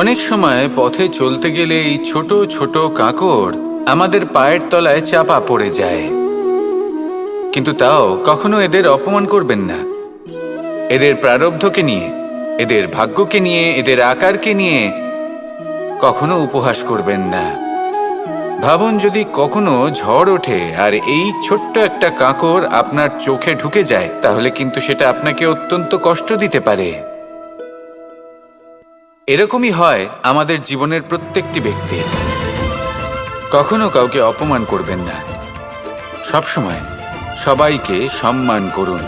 অনেক সময় পথে চলতে গেলে এই ছোট ছোট কাঁকড় আমাদের পায়ের তলায় চাপা পড়ে যায়, কিন্তু তাও কখনো এদের অপমান করবেন না। এদের প্রারব্ধকে নিয়ে, এদের ভাগ্যকে নিয়ে, এদের আকারকে নিয়ে কখনো উপহাস করবেন না। ভাবুন, যদি কখনো ঝড় ওঠে আর এই ছোট্ট একটা কাঁকড় আপনার চোখে ঢুকে যায়, তাহলে কিন্তু সেটা আপনাকে অত্যন্ত কষ্ট দিতে পারে। এরকমই হয় আমাদের জীবনের প্রত্যেকটি ব্যক্তি। কখনো কাউকে অপমান করবেন না, সবসময় সবাইকে সম্মান করুন।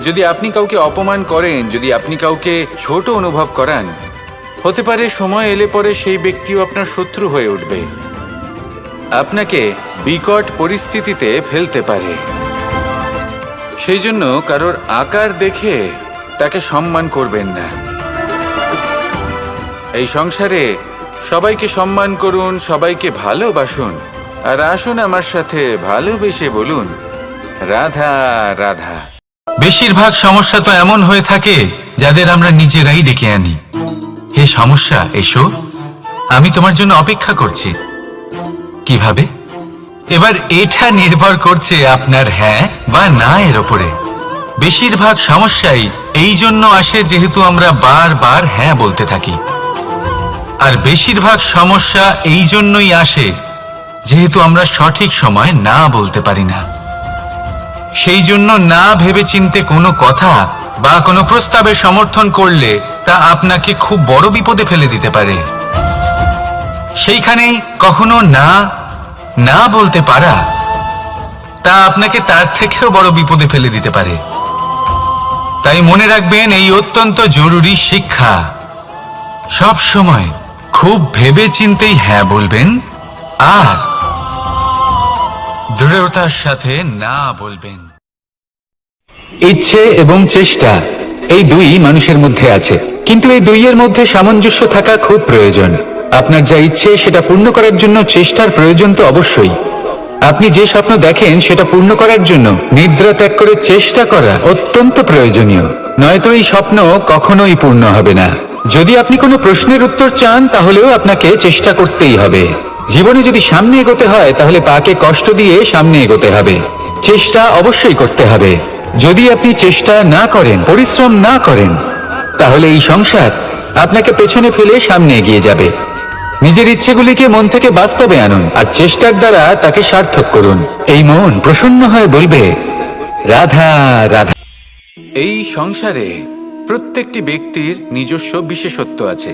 যদি আপনি কাউকে অপমান করেন, যদি আপনি কাউকে ছোট অনুভব করান, হতে পারে সময় এলে পরে সেই ব্যক্তিও আপনার শত্রু হয়ে উঠবে, আপনাকে বিকট পরিস্থিতিতে ফেলতে পারে। সেই জন্য কারোর আকার দেখে তাকে সম্মান করবেন না। এই সংসারে সবাইকে সম্মান করুন, সবাইকে ভালোবাসুন, আর আসুন আমার সাথে ভালোবেসে বলুন, রাধা রাধা। বেশিরভাগ সমস্যা তো এমন হয়ে থাকে যাদের আমরা নিজেরাই ডেকে আনি। হে সমস্যা, এসো, আমি তোমার জন্য অপেক্ষা করছি। কিভাবে? এবার এটা নির্ভর করছে আপনার হ্যাঁ বা না এর ওপরে। বেশিরভাগ সমস্যাই এই জন্য আসে যেহেতু আমরা বারবার হ্যাঁ বলতে থাকি, আর বেশিরভাগ সমস্যা এই জন্যই আসে যেহেতু আমরা সঠিক সময় না বলতে পারি না। সেই জন্য না ভেবেচিন্তে কোনো কথা বা কোনো প্রস্তাবে সমর্থন করলে তা আপনাকে খুব বড় বিপদে ফেলে দিতে পারে। সেইখানেই কখনো না না বলতে পারা তা আপনাকে তার থেকেও বড় বিপদে ফেলে দিতে পারে। তাই মনে রাখবেন, এই অত্যন্ত জরুরি শিক্ষা। সব সময় খুব ভেবে চিন্তেই হ্যাঁ বলবেন আর দৃঢ়তার সাথে না বলবেন। ইচ্ছে এবং চেষ্টা, এই দুই মানুষের মধ্যে আছে, কিন্তু এই দুইয়ের মধ্যে সামঞ্জস্য থাকা খুব প্রয়োজন। আপনার যা ইচ্ছে সেটা পূর্ণ করার জন্য চেষ্টার প্রয়োজন তো অবশ্যই। আপনি যে স্বপ্ন দেখেন সেটা পূর্ণ করার জন্য নিদ্রা ত্যাগ করে চেষ্টা করা অত্যন্ত প্রয়োজনীয়, নয়তো এই স্বপ্ন কখনোই পূর্ণ হবে না। যদি আপনি কোনো প্রশ্নের উত্তর চান তাহলেও আপনাকে চেষ্টা করতেই হবে। জীবনে যদি সামনে এগোতে হয় তাহলে পাকে কষ্ট দিয়ে সামনে এগোতে হবে, চেষ্টা অবশ্যই করতে হবে। যদি আপনি চেষ্টা না করেন, পরিশ্রম না করেন, তাহলে এই সংসার আপনাকে পেছনে ফেলে সামনে এগিয়ে যাবে। নিজের ইচ্ছেগুলিকে মন থেকে বাস্তবে আনুন আর চেষ্টার দ্বারা তাকে সার্থক করুন। এই মন প্রসন্ন হয়ে বলবে, রাধা রাধা। এই সংসারে প্রত্যেকটি ব্যক্তির নিজস্ব বিশেষত্ব আছে,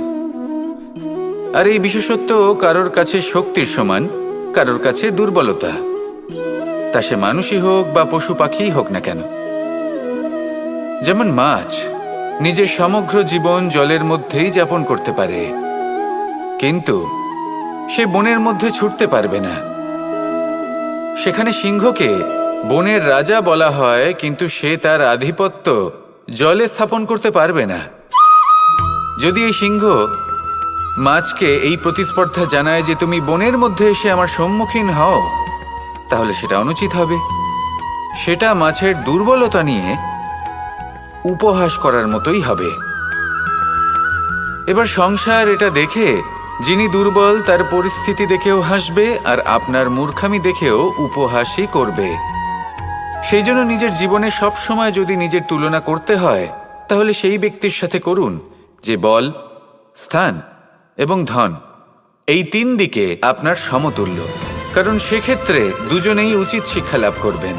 আর এই বিশেষত্ব কারোর কাছে শক্তির সমান, কারোর কাছে দুর্বলতা। তা সে মানুষই হোক বা পশু পাখিই হোক না কেন। যেমন মাছ নিজের সমগ্র জীবন জলের মধ্যেই যাপন করতে পারে, কিন্তু সে বনের মধ্যে ছুটতে পারবে না। সেখানে সিংহকে বনের রাজা বলা হয়, কিন্তু সে তার আধিপত্য জলে স্থাপন করতে পারবে না। যদি এই সিংহ মাছকে এই প্রতিস্পর্ধা জানায় যে তুমি বনের মধ্যে এসে আমার সম্মুখীন হও, তাহলে সেটা অনুচিত হবে। সেটা মাছের দুর্বলতা নিয়ে উপহাস করার মতোই হবে। এবার সংসার এটা দেখে যিনি দুর্বল তার পরিস্থিতি দেখেও হাসবে, আর আপনার মূর্খামি দেখেও উপহাসই করবে। সেই জন্য নিজের জীবনে সব সময় যদি নিজের তুলনা করতে হয়, তাহলে সেই ব্যক্তির সাথে করুন যে বল, স্থান এবং ধন, এই তিন দিকে আপনার সমতুল্য, কারণ সেক্ষেত্রে দুজনেই উচিত শিক্ষা লাভ করবেন।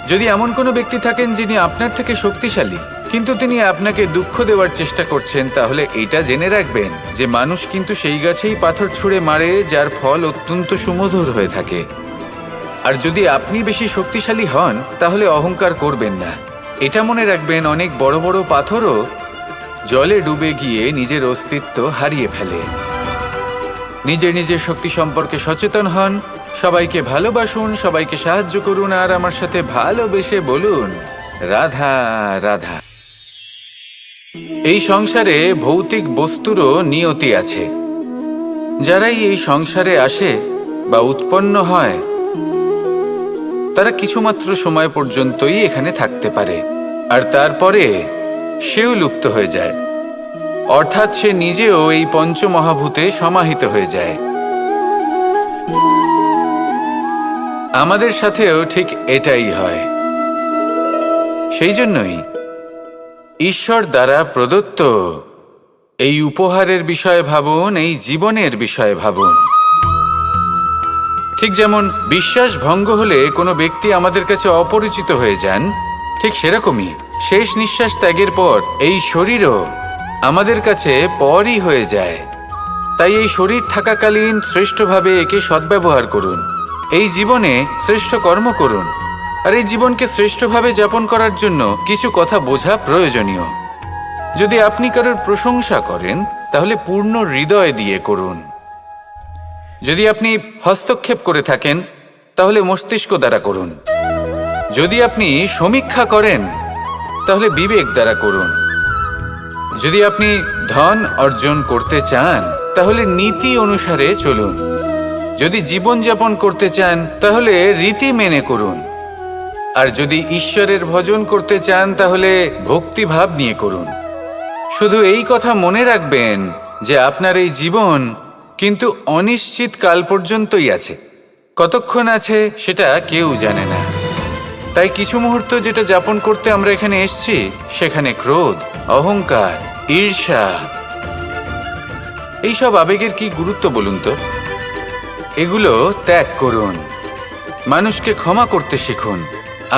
যদি এমন কোনো ব্যক্তি থাকেন যিনি আপনার থেকে শক্তিশালী, কিন্তু তিনি আপনাকে দুঃখ দেওয়ার চেষ্টা করছেন, তাহলে এটা জেনে রাখবেন যে মানুষ কিন্তু সেই গাছেই পাথর ছুঁড়ে মারে যার ফল অত্যন্ত সুমধুর হয়ে থাকে। আর যদি আপনি বেশি শক্তিশালী হন তাহলে অহংকার করবেন না। এটা মনে রাখবেন, অনেক বড় বড় পাথরও জলে ডুবে গিয়ে নিজের অস্তিত্ব হারিয়ে ফেলে। নিজের নিজের শক্তি সম্পর্কে সচেতন হন, সবাইকে ভালোবাসুন, সবাইকে সাহায্য করুন, আর আমার সাথে ভালোবেসে বলুন, রাধা রাধা। এই সংসারে ভৌতিক বস্তুরও নিয়তি আছে। যারাই এই সংসারে আসে বা উৎপন্ন হয়, তারা কিছুমাত্র সময় পর্যন্তই এখানে থাকতে পারে, আর তারপরে সেও লুপ্ত হয়ে যায়। অর্থাৎ সে নিজেও এই পঞ্চমহাভূতে সমাহিত হয়ে যায়। আমাদের সাথেও ঠিক এটাই হয়। সেই জন্যই ঈশ্বর দ্বারা প্রদত্ত এই উপহারের বিষয়ে ভাবুন, এই জীবনের বিষয়ে ভাবুন। ঠিক যেমন বিশ্বাস ভঙ্গ হলে কোনো ব্যক্তি আমাদের কাছে অপরিচিত হয়ে যান, ঠিক সেরকমই শেষ নিঃশ্বাস ত্যাগের পর এই শরীরও আমাদের কাছে পরই হয়ে যায়। তাই এই শরীর থাকাকালীন শ্রেষ্ঠভাবে একে সদ্ব্যবহার করুন, এই জীবনে শ্রেষ্ঠ কর্ম করুন। আর এই জীবনকে শ্রেষ্ঠভাবে যাপন করার জন্য কিছু কথা বোঝা প্রয়োজনীয়। যদি আপনি কারোর প্রশংসা করেন তাহলে পূর্ণ হৃদয় দিয়ে করুন। যদি আপনি হস্তক্ষেপ করে থাকেন তাহলে মস্তিষ্ক দ্বারা করুন। যদি আপনি সমীক্ষা করেন তাহলে বিবেক দ্বারা করুন। যদি আপনি ধন অর্জন করতে চান তাহলে নীতি অনুসারে চলুন। যদি জীবনযাপন করতে চান তাহলে রীতি মেনে করুন। আর যদি ঈশ্বরের ভজন করতে চান তাহলে ভক্তিভাব নিয়ে করুন। শুধু এই কথা মনে রাখবেন যে আপনার এই জীবন কিন্তু অনিশ্চিত কাল পর্যন্তই আছে। কতক্ষণ আছে সেটা কেউ জানে না। তাই কিছু মুহূর্ত যেটা যাপন করতে আমরা এখানে এসেছি, সেখানে ক্রোধ, অহংকার, ঈর্ষা, এইসব আবেগের কি গুরুত্ব বলুন তো? এগুলো ত্যাগ করুন। মানুষকে ক্ষমা করতে শিখুন।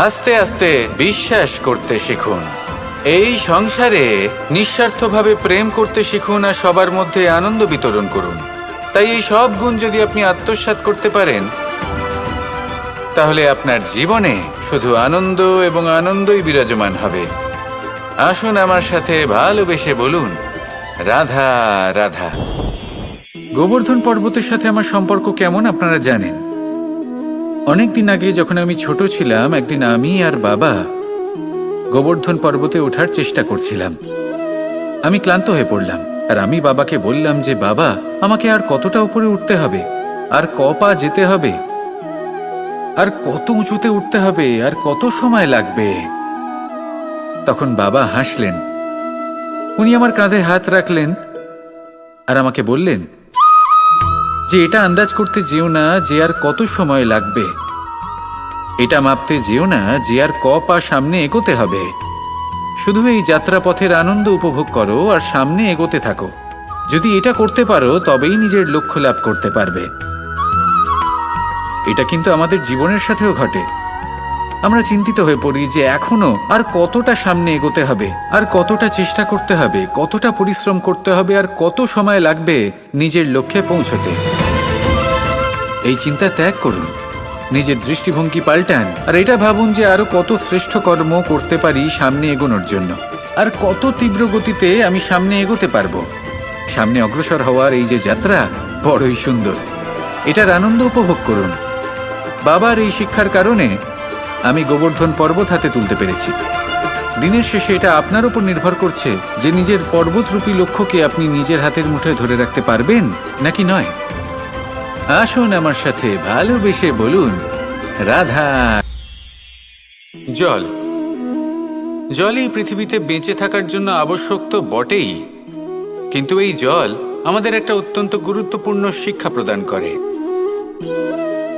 আস্তে আস্তে বিশ্বাস করতে শিখুন। এই সংসারে নিঃস্বার্থভাবে প্রেম করতে শিখুন আর সবার মধ্যে আনন্দ বিতরণ করুন। তাই এই সব গুণ যদি আপনি আত্মসাৎ করতে পারেন তাহলে আপনার জীবনে শুধু আনন্দ এবং আনন্দই বিরাজমান হবে। আসুন আমার সাথে ভালোবেসে বলুন, রাধা রাধা। গোবর্ধন পর্বতের সাথে আমার সম্পর্ক কেমন আপনারা জানেন। অনেকদিন আগে যখন আমি ছোট ছিলাম, একদিন আমি আর বাবা গোবর্ধন পর্বতে ওঠার চেষ্টা করছিলাম। আমি ক্লান্ত হয়ে পড়লাম আর আমি বাবাকে বললাম যে বাবা, আমাকে আর কতটা উপরে উঠতে হবে, আর ক পা যেতে হবে, আর কত উঁচুতে উঠতে হবে, আর কত সময় লাগবে। তখন বাবা হাসলেন। উনি আমার কাঁধে হাত রাখলেন আর আমাকে বললেন যে এটা আন্দাজ করতে যেও না যে আর কত সময় লাগবে, এটা মাপতে যেও না যে আর ক পা সামনে এগোতে হবে। শুধু এই যাত্রাপথের আনন্দ উপভোগ করো আর সামনে এগোতে থাকো। যদি এটা করতে পারো তবেই নিজের লক্ষ্য লাভ করতে পারবে। এটা কিন্তু আমাদের জীবনের সাথেও ঘটে। আমরা চিন্তিত হয়ে পড়ি যে এখনো আর কতটা সামনে এগোতে হবে, আর কতটা চেষ্টা করতে হবে, কতটা পরিশ্রম করতে হবে, আর কত সময় লাগবে নিজের লক্ষ্যে পৌঁছতে। এই চিন্তা ত্যাগ করুন, নিজের দৃষ্টিভঙ্গি পাল্টান আর এটা ভাবুন যে আরো কত শ্রেষ্ঠ কর্ম করতে পারি সামনে এগোনোর জন্য, আর কত তীব্র গতিতে আমি সামনে এগোতে পারবো। সামনে অগ্রসর হওয়ার এই যে যাত্রা বড়ই সুন্দর, এটার আনন্দ উপভোগ করুন। বাবার এই শিক্ষার কারণে আমি গোবর্ধন পর্বত হাতে তুলতে পেরেছি। দিনের শেষে এটা আপনার উপর নির্ভর করছে যে নিজের পর্বতরূপী লক্ষ্যকে আপনি নিজের হাতের মুঠোয় ধরে রাখতে পারবেন নাকি নয়। আসুন আমার সাথে ভালোবেসে বলুন, রাধা। জল, জলই পৃথিবীতে বেঁচে থাকার জন্য আবশ্যক তো বটেই, কিন্তু এই জল আমাদের একটা অত্যন্ত গুরুত্বপূর্ণ শিক্ষা প্রদান করে।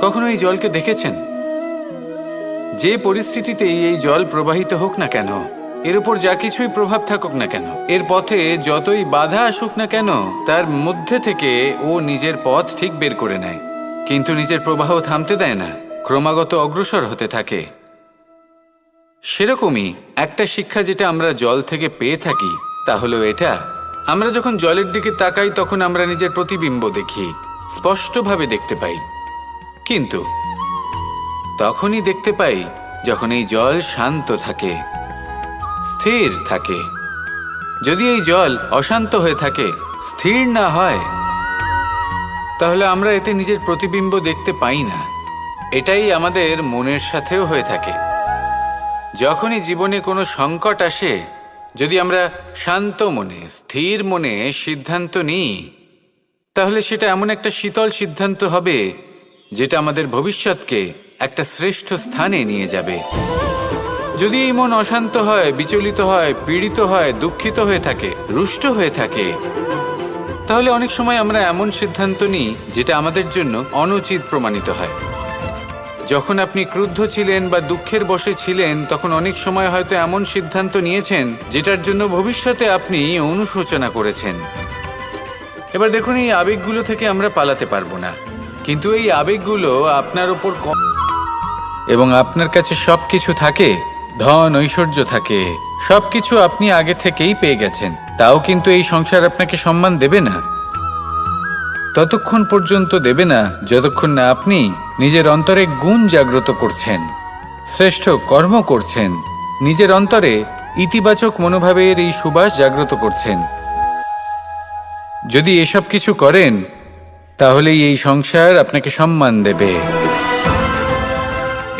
কখনো এই জলকে দেখেছেন? যে পরিস্থিতিতেই এই জল প্রবাহিত হোক না কেন, এর উপর যা কিছুই প্রভাব থাকুক না কেন, এর পথে যতই বাধা আসুক না কেন, তার মধ্যে থেকে ও নিজের পথ ঠিক বের করে নেয়, কিন্তু নিজের প্রবাহ থামতে দেয় না, ক্রমাগত অগ্রসর হতে থাকে। সেরকমই একটা শিক্ষা যেটা আমরা জল থেকে পেয়ে থাকি তা হলো এটা, আমরা যখন জলের দিকে তাকাই তখন আমরা নিজের প্রতিবিম্ব দেখি, স্পষ্টভাবে দেখতে পাই। কিন্তু তখনই দেখতে পাই যখন এই জল শান্ত থাকে, স্থির থাকে। যদি এই জল অশান্ত হয়ে থাকে, স্থির না হয়, তাহলে আমরা এতে নিজের প্রতিবিম্ব দেখতে পাই না। এটাই আমাদের মনের সাথেও হয়ে থাকে। যখনই জীবনে কোনো সংকট আসে, যদি আমরা শান্ত মনে, স্থির মনে সিদ্ধান্ত নিই, তাহলে সেটা এমন একটা শীতল সিদ্ধান্ত হবে যেটা আমাদের ভবিষ্যৎকে একটা শ্রেষ্ঠ স্থানে নিয়ে যাবে। যদি এই মন অশান্ত হয়, বিচলিত হয়, পীড়িত হয়, দুঃখিত হয়ে থাকে, রুষ্ট হয়ে থাকে, তাহলে অনেক সময় আমরা এমন সিদ্ধান্ত নিই যেটা আমাদের জন্য অনুচিত প্রমাণিত হয়। যখন আপনি ক্রুদ্ধ ছিলেন বা দুঃখের বশে ছিলেন, তখন অনেক সময় হয়তো এমন সিদ্ধান্ত নিয়েছেন যেটার জন্য ভবিষ্যতে আপনি অনুশোচনা করেছেন। এবার দেখুন, এই আবেগগুলো থেকে আমরা পালাতে পারবো না, কিন্তু এই আবেগগুলো আপনার ওপর এবং আপনার কাছে সবকিছু থাকে, ধন ঐশ্বর্য থাকে, সবকিছু আপনি আগে থেকেই পেয়ে গেছেন, তাও কিন্তু এই সংসার আপনাকে সম্মান দেবে না। ততক্ষণ পর্যন্ত দেবে না যতক্ষণ না আপনি নিজের অন্তরে গুণ জাগ্রত করছেন, শ্রেষ্ঠ কর্ম করছেন, নিজের অন্তরে ইতিবাচক মনোভাবের এই সুবাস জাগ্রত করছেন। যদি এসব কিছু করেন, তাহলেই এই সংসার আপনাকে সম্মান দেবে।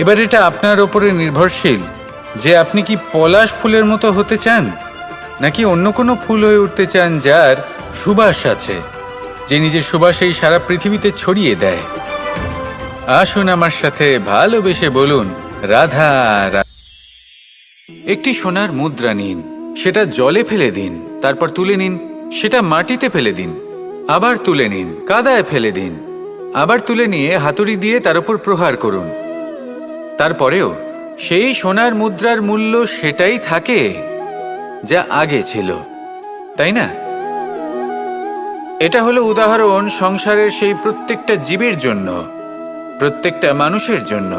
এবার এটা আপনার ওপরে নির্ভরশীল যে আপনি কি পলাশ ফুলের মতো হতে চান, নাকি অন্য কোনো ফুল হয়ে উঠতে চান যার সুবাস আছে, যে নিজের সুবাস এই সারা পৃথিবীতে ছড়িয়ে দেয়। আসুন আমার সাথে ভালোবেসে বলুন, রাধা রাধা। একটি সোনার মুদ্রা নিন, সেটা জলে ফেলে দিন, তারপর তুলে নিন, সেটা মাটিতে ফেলে দিন, আবার তুলে নিন, কাদায় ফেলে দিন, আবার তুলে নিয়ে হাতুড়ি দিয়ে তার উপর প্রহার করুন। তারপরেও সেই সোনার মুদ্রার মূল্য সেটাই থাকে যা আগে ছিল, তাই না? এটা হলো উদাহরণ সংসারের সেই প্রত্যেকটা জীবের জন্য, প্রত্যেকটা মানুষের জন্য।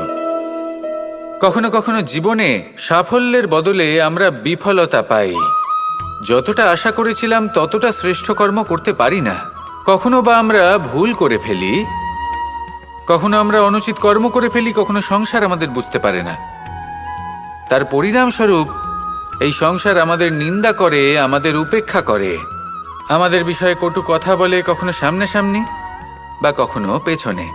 কখনো কখনো জীবনে সাফল্যের বদলে আমরা বিফলতা পাই। যতটা আশা করেছিলাম ততটা শ্রেষ্ঠ কর্ম করতে পারি না। কখনো বা আমরা ভুল করে ফেলি, কখনো আমরা অনুচিত কর্ম করে ফেলি, কখনো সংসার আমাদের বুঝতে পারে না। তার পরিণামস্বরূপ এই সংসার আমাদের নিন্দা করে, আমাদের উপেক্ষা করে, আমাদের বিষয়ে কটু কথা বলে, কখনো সামনাসামনি বা কখনো পেছনে।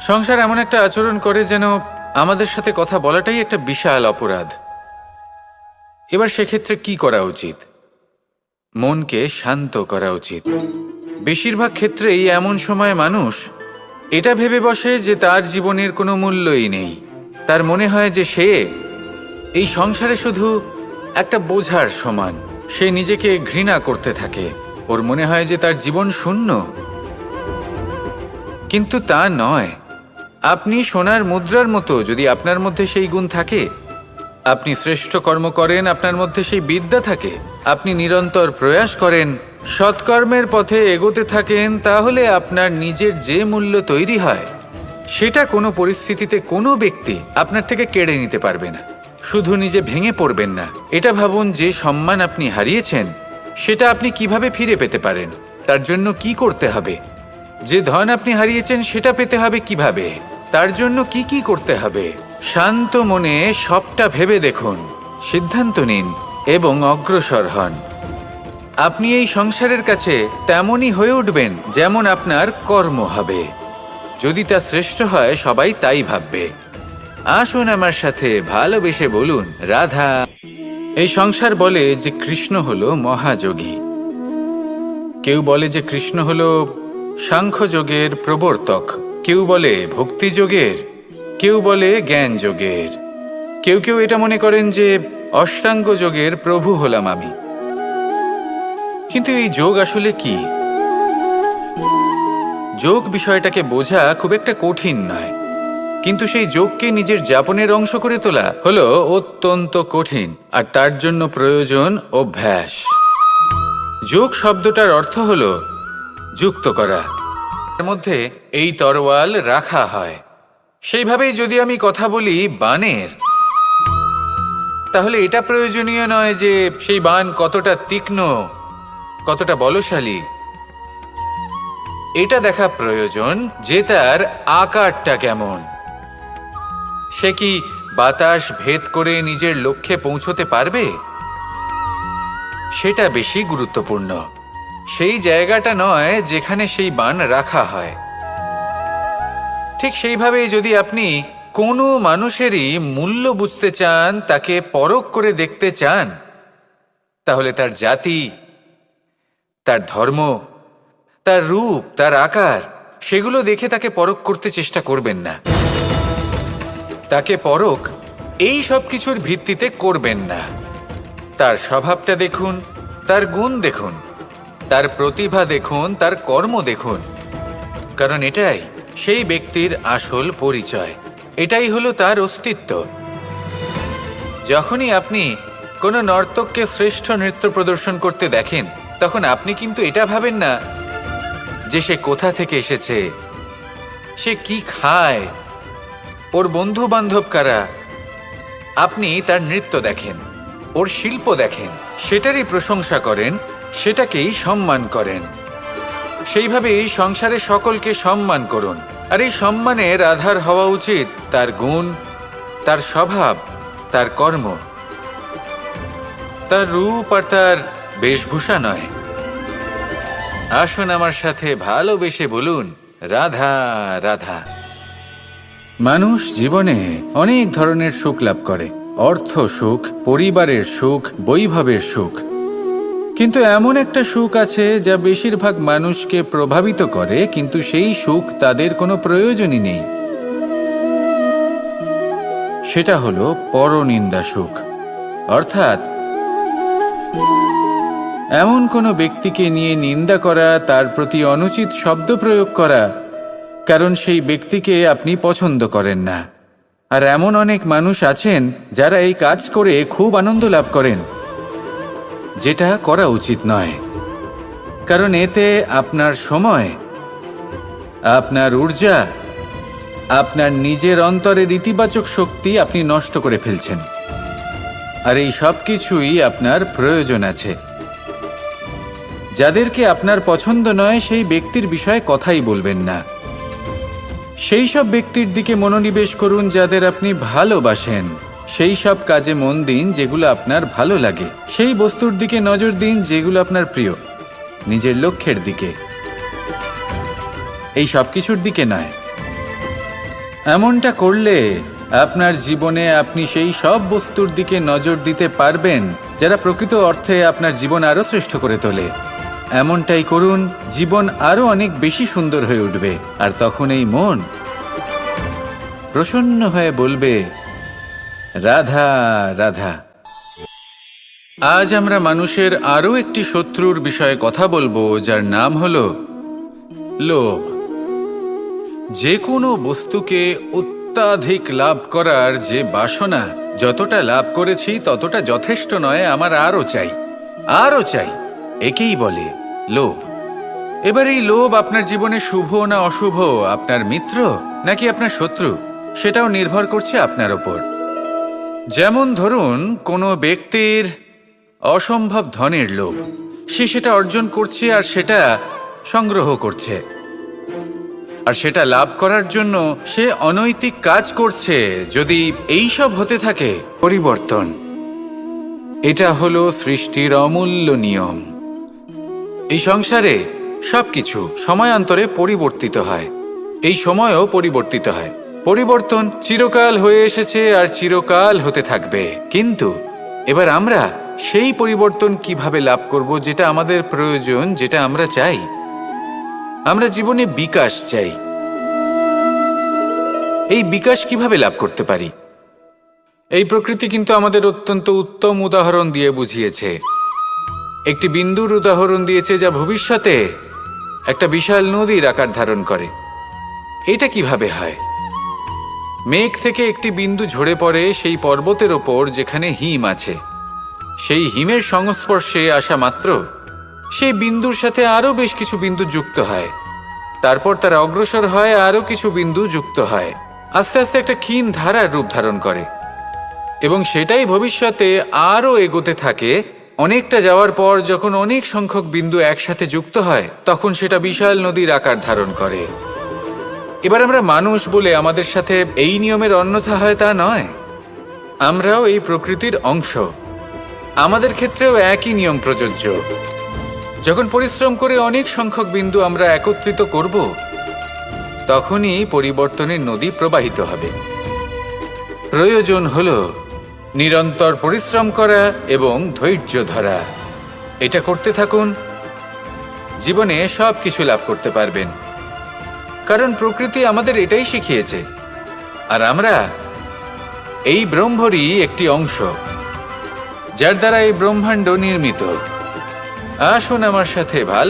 সংসার এমন একটা আচরণ করে যেন আমাদের সাথে কথা বলাটাই একটা বিশাল অপরাধ। এবার সেক্ষেত্রে কি করা উচিত? মনকে শান্ত করা উচিত। বেশিরভাগ ক্ষেত্রেই এমন সময় মানুষ এটা ভেবে বসে যে তার জীবনের কোনো মূল্যই নেই। তার মনে হয় যে সে এই সংসারে শুধু একটা বোঝার সমান। সে নিজেকে ঘৃণা করতে থাকে, ওর মনে হয় যে তার জীবন শূন্য। কিন্তু তা নয়। আপনি সোনার মুদ্রার মতো, যদি আপনার মধ্যে সেই গুণ থাকে, আপনি শ্রেষ্ঠ কর্ম করেন, আপনার মধ্যে সেই বিদ্যা থাকে, আপনি নিরন্তর প্রয়াস করেন, সৎকর্মের পথে এগোতে থাকেন, তাহলে আপনার নিজের যে মূল্য তৈরি হয় সেটা কোনো পরিস্থিতিতে কোনো ব্যক্তি আপনার থেকে কেড়ে নিতে পারবে না। শুধু নিজে ভেঙে পড়বেন না, এটা ভাবুন যে সম্মান আপনি হারিয়েছেন সেটা আপনি কিভাবে ফিরে পেতে পারেন, তার জন্য কি করতে হবে। যে ধন আপনি হারিয়েছেন সেটা পেতে হবে কিভাবে, তার জন্য কি কি করতে হবে। শান্ত মনে সবটা ভেবে দেখুন, সিদ্ধান্ত নিন এবং অগ্রসর হন। আপনি এই সংসারের কাছে তেমনই হয়ে উঠবেন যেমন আপনার কর্ম হবে। যদি তা শ্রেষ্ঠ হয়, সবাই তাই ভাববে। আসুন আমার সাথে ভালোবেসে বলুন, রাধা। এই সংসার বলে যে কৃষ্ণ হলো মহাযোগী, কেউ বলে যে কৃষ্ণ হলো সাংখ্যযোগের প্রবর্তক, কেউ বলে ভক্তিযোগের, কেউ বলে জ্ঞান যোগের, কেউ কেউ এটা মনে করেন যে অষ্টাঙ্গ যোগের প্রভু হলাম আমি। কিন্তু এই যোগ আসলে কি? যোগ বিষয়টাকে বোঝা খুব একটা কঠিন নয়, কিন্তু সেই যোগকে নিজের যাপনের অংশ করে তোলা হলো অত্যন্ত কঠিন, আর তার জন্য প্রয়োজন অভ্যাস। যোগ শব্দটার অর্থ হলো যুক্ত করা, এর মধ্যে এই তরোয়াল রাখা হয়। সেইভাবেই যদি আমি কথা বলি বাণের, তাহলে এটা প্রয়োজনীয় নয় যে সেই বাণ কতটা তীক্ষ্ণ, কতটা বলশালী। এটা দেখা প্রয়োজন যে তার আকারটা কেমন। সে কি বাতাস ভেদ করে নিজের লক্ষ্যে পৌঁছতে পারবে? সেটা বেশি গুরুত্বপূর্ণ, সেই জায়গাটা নয় যেখানে সেই বাণ রাখা হয়। ঠিক সেইভাবে যদি আপনি কোনো মানুষেরই মূল্য বুঝতে চান, তাকে পরখ করে দেখতে চান, তাহলে তার জাতি, তার ধর্ম, তার রূপ, তার আকার, সেগুলো দেখে তাকে পরখ করতে চেষ্টা করবেন না। তাকে পরখ এই সব কিছুর ভিত্তিতে করবেন না। তার স্বভাবটা দেখুন, তার গুণ দেখুন, তার প্রতিভা দেখুন, তার কর্ম দেখুন, কারণ এটাই সেই ব্যক্তির আসল পরিচয়, এটাই হলো তার অস্তিত্ব। যখনই আপনি কোনো নর্তককে শ্রেষ্ঠ নৃত্য প্রদর্শন করতে দেখেন, তখন আপনি কিন্তু এটা ভাবেন না যে সে কোথা থেকে এসেছে, সে কি খায়, ওর বন্ধু বান্ধব কারা। আপনি তার নৃত্য দেখেন, ওর শিল্প দেখেন, সেটারই প্রশংসা করেন, সেটাকেই সম্মান করেন। সেইভাবে এই সংসারে সকলকে সম্মান করুন। আর এই সম্মানের আধার হওয়া উচিত তার গুণ, তার স্বভাব, তার কর্ম, তার রূপ আর তার বেশভূষা নয়। আসুন আমার সাথে ভালোবেসে বলুন, রাধা রাধা। মানুষ জীবনে অনেক ধরনের সুখ লাভ করে, অর্থ সুখ, পরিবারের সুখ, বৈভবের সুখ। কিন্তু এমন একটা সুখ আছে যা বেশিরভাগ মানুষকে প্রভাবিত করে, কিন্তু সেই সুখ তাদের কোনো প্রয়োজনই নেই। সেটা হলো পরনিন্দা সুখ। অর্থাৎ এমন কোনো ব্যক্তিকে নিয়ে নিন্দা করা, তার প্রতি অনুচিত শব্দ প্রয়োগ করা, কারণ সেই ব্যক্তিকে আপনি পছন্দ করেন না। আর এমন অনেক মানুষ আছেন যারা এই কাজ করে খুব আনন্দ লাভ করেন, যেটা করা উচিত নয়, কারণ এতে আপনার সময়, আপনার ঊর্জা, আপনার নিজের অন্তরের ইতিবাচক শক্তি আপনি নষ্ট করে ফেলছেন। আর এই সব কিছুই আপনার প্রয়োজন আছে। যাদেরকে আপনার পছন্দ নয় সেই ব্যক্তির বিষয়ে কথাই বলবেন না। সেই সব ব্যক্তির দিকে মনোনিবেশ করুন যাদের আপনি ভালোবাসেন। সেই সব কাজে মন দিন যেগুলো আপনার ভালো লাগে। সেই বস্তুর দিকে নজর দিন যেগুলো আপনার প্রিয়, নিজের লক্ষ্যের দিকে, এই সব কিছুর দিকে নয়। এমনটা করলে আপনার জীবনে আপনি সেই সব বস্তুর দিকে নজর দিতে পারবেন যারা প্রকৃত অর্থে আপনার জীবন আরো শ্রেষ্ঠ করে তোলে। এমনটাই করুন, জীবন আরো অনেক বেশি সুন্দর হয়ে উঠবে। আর তখন এই মন প্রসন্ন হয়ে বলবে, রাধা রাধা। আজ আমরা মানুষের আরো একটি শত্রুর বিষয়ে কথা বলবো, যার নাম হলো লোভ। যে কোনো বস্তুকে অত্যাধিক লাভ করার যে বাসনা, যতটা লাভ করেছি ততটা যথেষ্ট নয়, আমার আরো চাই, আরো চাই, একেই বলে লোভ। এবার এই লোভ আপনার জীবনে শুভ না অশুভ, আপনার মিত্র নাকি আপনার শত্রু, সেটাও নির্ভর করছে আপনার ওপর। যেমন ধরুন, কোনো ব্যক্তির অসম্ভব ধনের লোভ, সে সেটা অর্জন করছে আর সেটা সংগ্রহ করছে, আর সেটা লাভ করার জন্য সে অনৈতিক কাজ করছে। যদি এই সব হতে থাকে, পরিবর্তন, এটা হলো সৃষ্টির অমূল্য নিয়ম। এই সংসারে সবকিছু সময়ান্তরে পরিবর্তিত হয়, এই সময়ও পরিবর্তিত হয়। পরিবর্তন চিরকাল হয়ে এসেছে আর চিরকাল হতে থাকবে। কিন্তু এবার আমরা সেই পরিবর্তন কিভাবে লাভ করব, যেটা আমাদের প্রয়োজন, যেটা আমরা চাই। আমরা জীবনে বিকাশ চাই। এই বিকাশ কিভাবে লাভ করতে পারি? এই প্রকৃতি কিন্তু আমাদের অত্যন্ত উত্তম উদাহরণ দিয়ে বুঝিয়েছে। একটি বিন্দুর উদাহরণ দিয়েছে যা ভবিষ্যতে একটা বিশাল নদীর আকার ধারণ করে। এটা কিভাবে হয়? মেঘ থেকে একটি বিন্দু ঝরে পড়ে সেই পর্বতের ওপর যেখানে হিম আছে। সেই হিমের সংস্পর্শে আসা মাত্র সেই বিন্দুর সাথে আরো বেশ কিছু বিন্দু যুক্ত হয়। তারপর তারা অগ্রসর হয়, আরো কিছু বিন্দু যুক্ত হয়, আস্তে আস্তে একটা ক্ষীণ ধারার রূপ ধারণ করে, এবং সেটাই ভবিষ্যতে আরো এগোতে থাকে। অনেকটা যাওয়ার পর যখন অনেক সংখ্যক বিন্দু একসাথে যুক্ত হয়, তখন সেটা বিশাল নদীর আকার ধারণ করে। এবার আমরা মানুষ বলে আমাদের সাথে এই নিয়মের অন্যথা হয় তা নয়। আমরাও এই প্রকৃতির অংশ, আমাদের ক্ষেত্রেও একই নিয়ম প্রযোজ্য। যখন পরিশ্রম করে অনেক সংখ্যক বিন্দু আমরা একত্রিত করব, তখনই পরিবর্তনের নদী প্রবাহিত হবে। প্রয়োজন হলো নিরন্তর পরিশ্রম করা এবং ধৈর্য ধরা। এটা করতে থাকুন, জীবনে সব কিছু লাভ করতে পারবেন। কারণ প্রকৃতি আমাদের এটাই শিখিয়েছে, আর আমরা এই ব্রহ্মরই একটি অংশ, যার দ্বারা এই ব্রহ্মাণ্ড নির্মিত। আসুন আমার সাথে ভালো